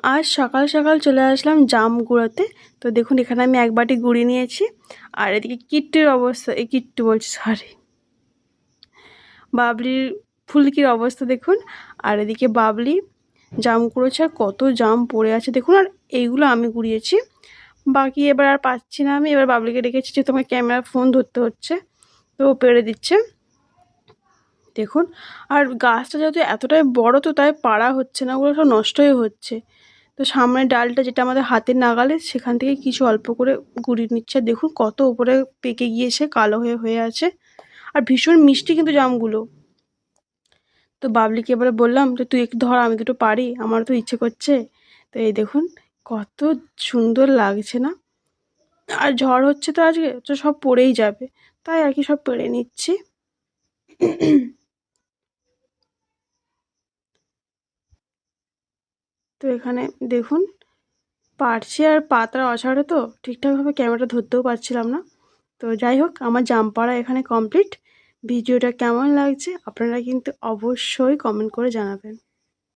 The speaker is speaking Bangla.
আজ সকাল সকাল চলে আসলাম জাম কুড়াতে। তো দেখুন এখানে আমি এক বাটি গুড়ি নিয়েছি। আর এদিকে কিট্টুর অবস্থা, এই কিট্টু বলছি, সরি, বাবলির ফুলকির অবস্থা দেখুন। আর এদিকে বাবলি জাম কুড়োচ্ছে, আর কত জাম পড়ে আছে দেখুন। আর এইগুলো আমি কুড়িয়েছি, বাকি এবার আর পাচ্ছি না। আমি এবার বাবলিকে ডেকেছি যে তোমার ক্যামেরা ফোন ধরতে হচ্ছে, তো ও পেরে দিচ্ছে দেখুন। আর গাছটা যেহেতু এতটাই বড়, তো তাই পাড়া হচ্ছে না, ওগুলো সব নষ্টই হচ্ছে। তো সামনের ডালটা যেটা আমাদের হাতের নাগালে, সেখান থেকে কিছু অল্প করে গুড়ি নিচ্ছে। দেখুন কত উপরে পেকে গিয়েছে, কালো হয়ে হয়ে আছে। আর ভীষণ মিষ্টি কিন্তু জামগুলো। তো বাবলিকে এবারে বললাম যে তুই একটু ধর, আমি দুটো পারি, আমার তো ইচ্ছে করছে। তো এই দেখুন কত সুন্দর লাগছে না। আর ঝড় হচ্ছে তো আজকে, তো সব পড়েই যাবে, তাই আর কি সব পেড়ে নিচ্ছি। তো এখানে দেখুন পারছি, আর পাতার অঝাড়ে তো ঠিকঠাকভাবে ক্যামেরাটা ধরতেও পারছিলাম না। তো যাই হোক, আমার জাম পাড়া এখানে কমপ্লিট। ভিডিওটা কেমন লাগছে আপনারা কিন্তু অবশ্যই কমেন্ট করে জানাবেন।